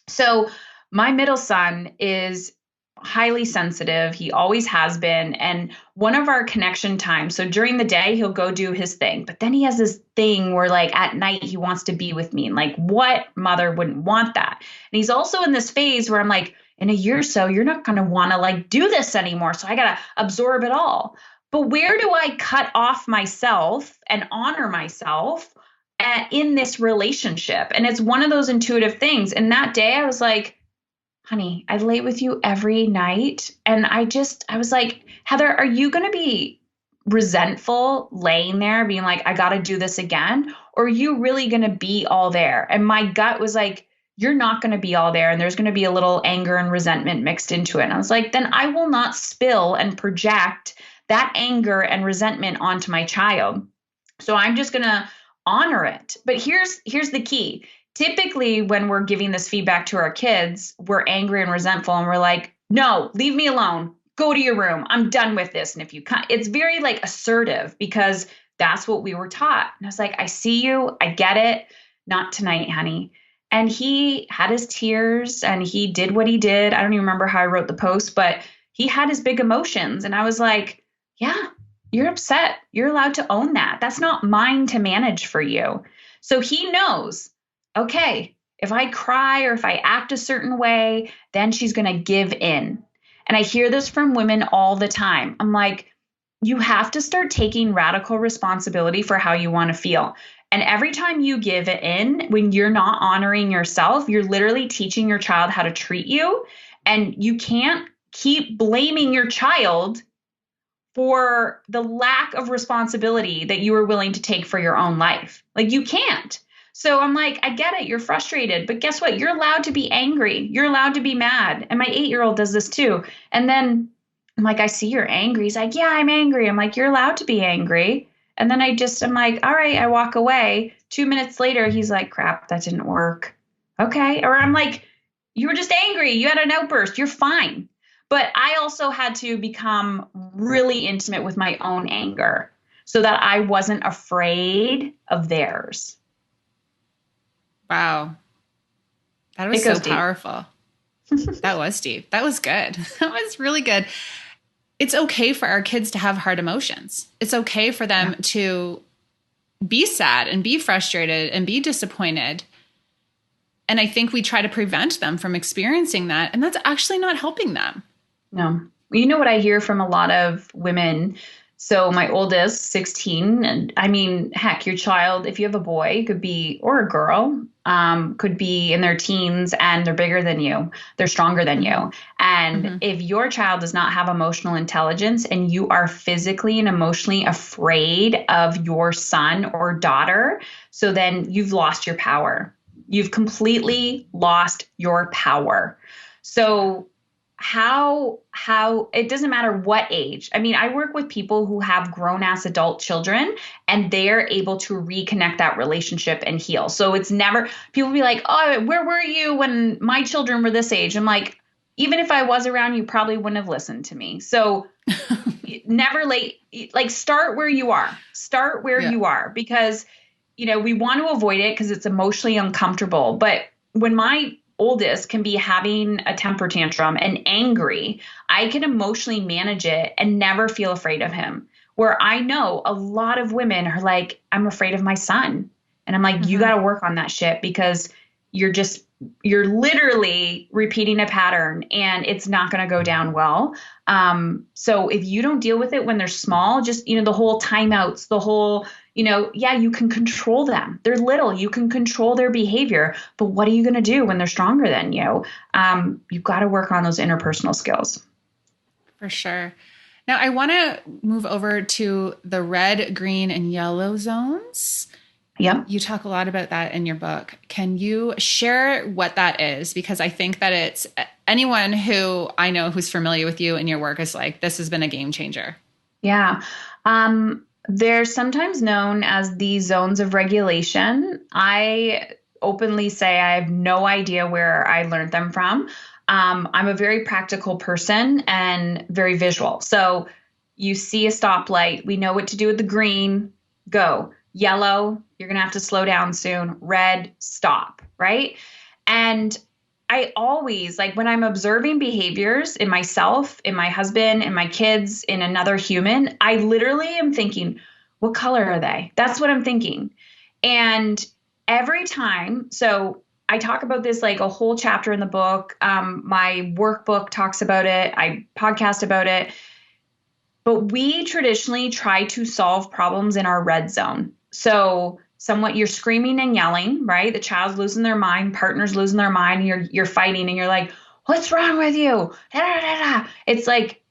So my middle son is highly sensitive. He always has been. And one of our connection times, so during the day, he'll go do his thing. But then he has this thing where, like, at night, he wants to be with me. And like, what mother wouldn't want that? And he's also in this phase where I'm like, in a year or so, you're not going to want to like do this anymore. So I got to absorb it all. But where do I cut off myself and honor myself in this relationship? And it's one of those intuitive things. And that day I was like, honey, I lay with you every night. And I was like, Heather, are you going to be resentful laying there being like, I got to do this again? Or are you really going to be all there? And my gut was like, you're not going to be all there. And there's going to be a little anger and resentment mixed into it. And I was like, then I will not spill and project that anger and resentment onto my child. So I'm just going to honor it. But here's the key. Typically, when we're giving this feedback to our kids, we're angry and resentful, and we're like, no, leave me alone. Go to your room. I'm done with this. And if you can't, it's very like assertive, because that's what we were taught. And I was like, I see you. I get it. Not tonight, honey. And he had his tears and he did what he did. I don't even remember how I wrote the post, but he had his big emotions. And I was like, yeah, you're upset. You're allowed to own that. That's not mine to manage for you. So he knows, okay, if I cry or if I act a certain way, then she's going to give in. And I hear this from women all the time. I'm like, you have to start taking radical responsibility for how you want to feel. And every time you give it in, when you're not honoring yourself, you're literally teaching your child how to treat you. And you can't keep blaming your child for the lack of responsibility that you are willing to take for your own life. Like, you can't. So I'm like, I get it. You're frustrated, but guess what? You're allowed to be angry. You're allowed to be mad. And my 8-year-old does this too. And then I'm like, I see you're angry. He's like, yeah, I'm angry. I'm like, you're allowed to be angry. And then I'm like, all right, I walk away. 2 minutes later, he's like, crap, that didn't work. Okay. Or I'm like, you were just angry. You had an outburst. You're fine. But I also had to become really intimate with my own anger so that I wasn't afraid of theirs. Wow. That was so powerful. That was deep. That was good. That was really good. It's okay for our kids to have hard emotions. It's okay for them to be sad and be frustrated and be disappointed. And I think we try to prevent them from experiencing that. And that's actually not helping them. No. You know what I hear from a lot of women? So my oldest, 16, and I mean, heck, your child, if you have a boy, could be, or a girl, could be in their teens and they're bigger than you. They're stronger than you. And if your child does not have emotional intelligence and you are physically and emotionally afraid of your son or daughter, so then you've lost your power. You've completely lost your power. So how it doesn't matter what age. I mean, I work with people who have grown ass adult children and they're able to reconnect that relationship and heal. So it's never, people be like, oh, where were you when my children were this age? I'm like, even if I was around, you probably wouldn't have listened to me. So never late, like start where you are, you are, because, you know, we want to avoid it because it's emotionally uncomfortable. But when my oldest can be having a temper tantrum and angry, I can emotionally manage it and never feel afraid of him. Where I know a lot of women are like, I'm afraid of my son. And I'm like, you got to work on that shit because you're literally repeating a pattern and it's not going to go down well. So if you don't deal with it when they're small, just, you know, the whole timeouts, the whole, you know, yeah, you can control them. They're little, you can control their behavior, but what are you going to do when they're stronger than you? You've got to work on those interpersonal skills. For sure. Now I want to move over to the red, green, and yellow zones. Yep. You talk a lot about that in your book. Can you share what that is? Because I think that it's anyone who I know who's familiar with you and your work is like, this has been a game changer. Yeah. They're sometimes known as the zones of regulation. I openly say I have no idea where I learned them from. I'm a very practical person and very visual. So you see a stoplight, we know what to do with the green, go. Yellow, you're going to have to slow down soon. Red, stop, right? And I always, like when I'm observing behaviors in myself, in my husband, in my kids, in another human, I literally am thinking, what color are they? That's what I'm thinking. And every time, so I talk about this like a whole chapter in the book. My workbook talks about it. I podcast about it. But we traditionally try to solve problems in our red zone. So somewhat you're screaming and yelling, right? The child's losing their mind, partner's losing their mind, and you're fighting and you're like, what's wrong with you? Da, da, da, da. It's like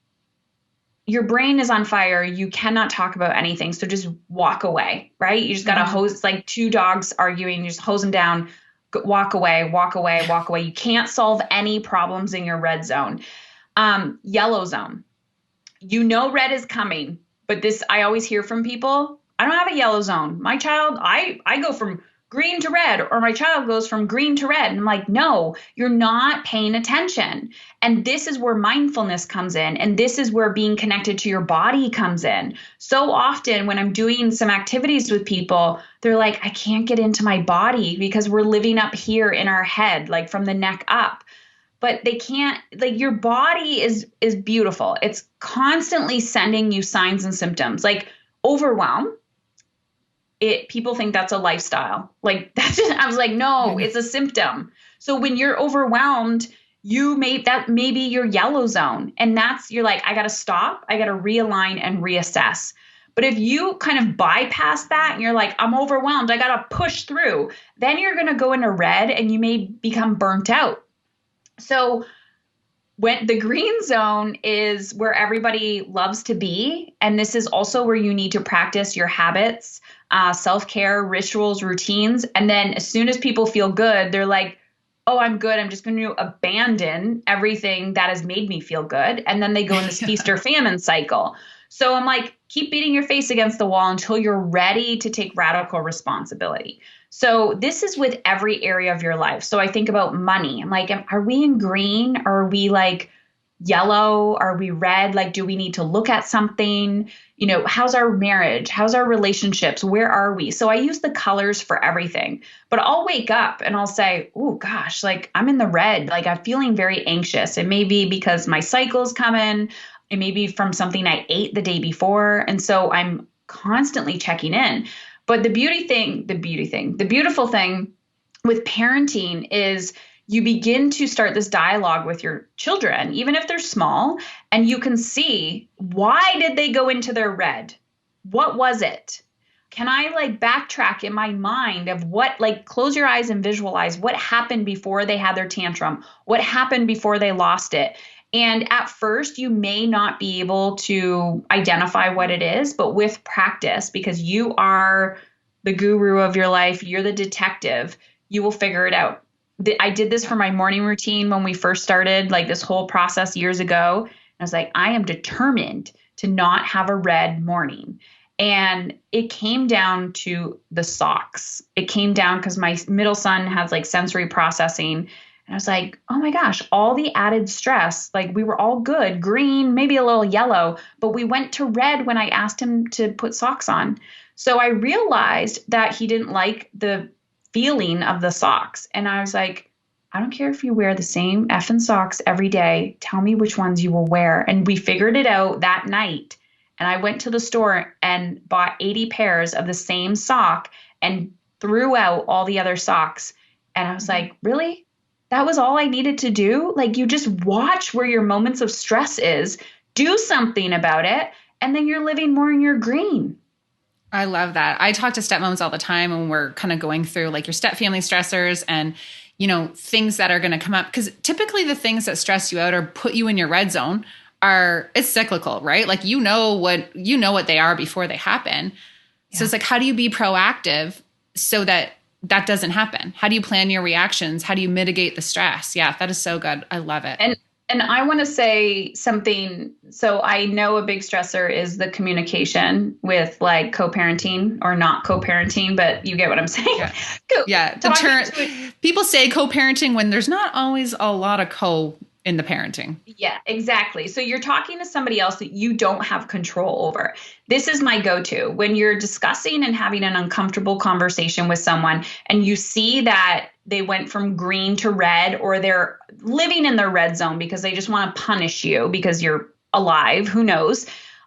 your brain is on fire. You cannot talk about anything. So just walk away, right? You just got to hose. It's like two dogs arguing. You just hose them down, walk away, walk away, walk away. You can't solve any problems in your red zone. Yellow zone. You know, red is coming, but this, I always hear from people, I don't have a yellow zone. My child, I go from green to red, or my child goes from green to red. And I'm like, no, you're not paying attention. And this is where mindfulness comes in. And this is where being connected to your body comes in. So often when I'm doing some activities with people, they're like, I can't get into my body because we're living up here in our head, like from the neck up. But they can't, like, your body is beautiful. It's constantly sending you signs and symptoms, like overwhelm. People think that's a lifestyle. Like that's just, I was like, no, it's a symptom. So when you're overwhelmed, that may be your yellow zone. And you're like, I got to stop. I got to realign and reassess. But if you kind of bypass that and you're like, I'm overwhelmed, I got to push through, then you're going to go into red and you may become burnt out. So when the green zone is where everybody loves to be, and this is also where you need to practice your habits, self-care, rituals, routines. And then as soon as people feel good, they're like, oh, I'm good. I'm just going to abandon everything that has made me feel good. And then they go in this feast or famine cycle. So I'm like, keep beating your face against the wall until you're ready to take radical responsibility. So this is with every area of your life. So I think about money. I'm like, are we in green? Are we like yellow? Are we red? Like, do we need to look at something? You know, how's our marriage? How's our relationships? Where are we? So I use the colors for everything, but I'll wake up and I'll say, oh gosh, like I'm in the red. Like I'm feeling very anxious. It may be because my cycle's coming. It may be from something I ate the day before. And so I'm constantly checking in. But the beautiful thing with parenting is you begin to start this dialogue with your children, even if they're small, and you can see, why did they go into their red? What was it? Can I like backtrack in my mind of what, like close your eyes and visualize what happened before they had their tantrum? What happened before they lost it? And at first, you may not be able to identify what it is, but with practice, because you are the guru of your life, you're the detective, you will figure it out. I did this for my morning routine when we first started, like this whole process years ago. And I was like, I am determined to not have a red morning. And it came down to the socks. It came down because my middle son has like sensory processing. And I was like, oh my gosh, all the added stress, like we were all good, green, maybe a little yellow, but we went to red when I asked him to put socks on. So I realized that he didn't like the feeling of the socks. And I was like, I don't care if you wear the same effing socks every day. Tell me which ones you will wear. And we figured it out that night. And I went to the store and bought 80 pairs of the same sock and threw out all the other socks. And I was like, really? That was all I needed to do? Like, you just watch where your moments of stress is, do something about it, and then you're living more in your green. I love that. I talk to stepmoms all the time when we're kind of going through like your step family stressors and, you know, things that are going to come up. Because typically the things that stress you out or put you in your red zone it's cyclical, right? Like, you know what they are before they happen. Yeah. So it's like, how do you be proactive so that doesn't happen? How do you plan your reactions? How do you mitigate the stress? Yeah, that is so good. I love it. And I want to say something. So I know a big stressor is the communication with like co-parenting or not co-parenting, but you get what I'm saying. Yeah. People say co-parenting when there's not always a lot of co in the parenting. Yeah, exactly. So you're talking to somebody else that you don't have control over. This is my go-to when you're discussing and having an uncomfortable conversation with someone and you see that they went from green to red, or they're living in their red zone because they just want to punish you because you're alive. Who knows?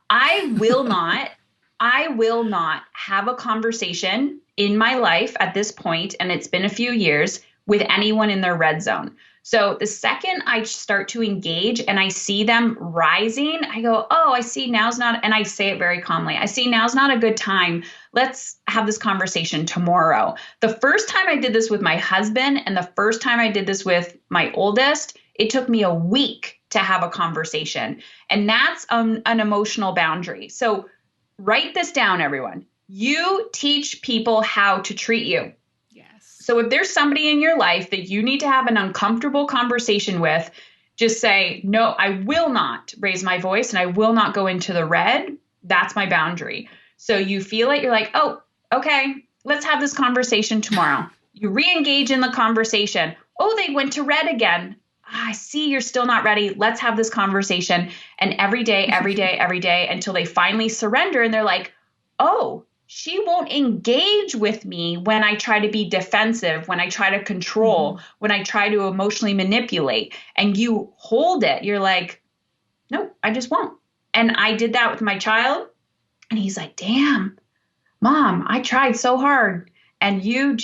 I will not have a conversation in my life at this point, and it's been a few years, with anyone in their red zone. So the second I start to engage and I see them rising, I go, oh, I see now's not, and I say it very calmly, I see now's not a good time. Let's have this conversation tomorrow. The first time I did this with my husband and the first time I did this with my oldest, it took me a week to have a conversation. And that's an emotional boundary. So write this down, everyone. You teach people how to treat you. So if there's somebody in your life that you need to have an uncomfortable conversation with, just say, no, I will not raise my voice and I will not go into the red. That's my boundary. So you feel it. You're like, oh, okay, let's have this conversation tomorrow. You re-engage in the conversation. Oh, they went to red again. I see you're still not ready. Let's have this conversation. And every day, until they finally surrender. And they're like, oh, she won't engage with me when I try to be defensive, when I try to control, when I try to emotionally manipulate. And you hold it. You're like, no, I just won't. And I did that with my child. And he's like, damn, Mom, I tried so hard. And you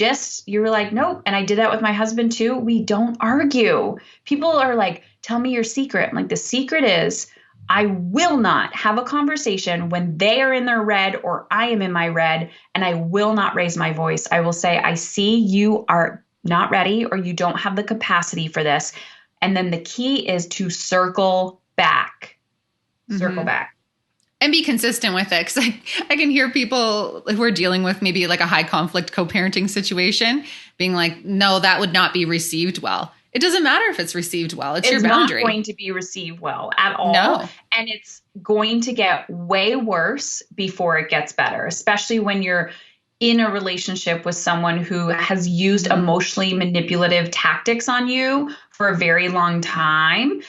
were like, nope. And I did that with my husband too. We don't argue. People are like, tell me your secret. I'm like, the secret is I will not have a conversation when they are in their red or I am in my red, and I will not raise my voice. I will say, I see you are not ready or you don't have the capacity for this. And then the key is to circle back. Circle back. And be consistent with it. Because I can hear people who are dealing with maybe like a high conflict co-parenting situation being like, no, that would not be received well. It doesn't matter if it's received well. It's your boundary. It's not going to be received well at all. No. And it's going to get way worse before it gets better, especially when you're in a relationship with someone who has used emotionally manipulative tactics on you for a very long time.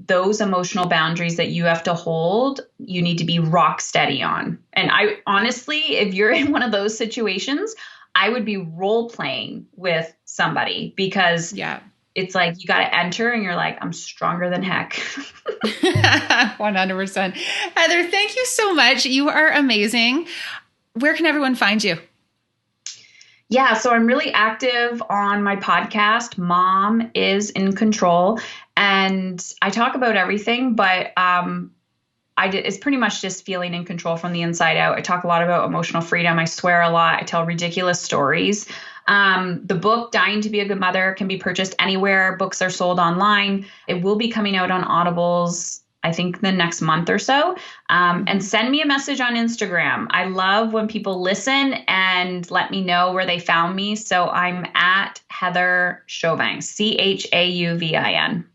Those emotional boundaries that you have to hold, you need to be rock steady on. And I honestly, if you're in one of those situations, I would be role playing with somebody because it's like you got to enter and you're like, I'm stronger than heck. 100%. Heather, thank you so much. You are amazing. Where can everyone find you? Yeah, so I'm really active on my podcast, Mom is in Control. And I talk about everything, but it's pretty much just feeling in control from the inside out. I talk a lot about emotional freedom. I swear a lot. I tell ridiculous stories. The book, Dying to be a Good Mother, can be purchased anywhere books are sold online. It will be coming out on Audibles, I think the next month or so. And send me a message on Instagram. I love when people listen and let me know where they found me. So I'm at Heather Chauvin, Chauvin.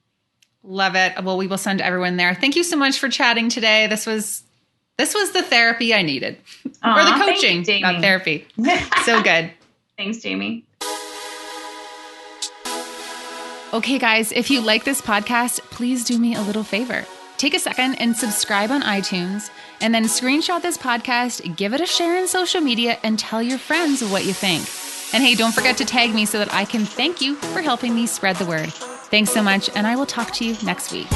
Love it. Well, we will send everyone there. Thank you so much for chatting today. This was the therapy I needed. Or the coaching, you, not therapy. So good. Thanks, Jamie. Okay, guys, if you like this podcast, please do me a little favor. Take a second and subscribe on iTunes, and then screenshot this podcast, give it a share in social media, and tell your friends what you think. And hey, don't forget to tag me so that I can thank you for helping me spread the word. Thanks so much, and I will talk to you next week.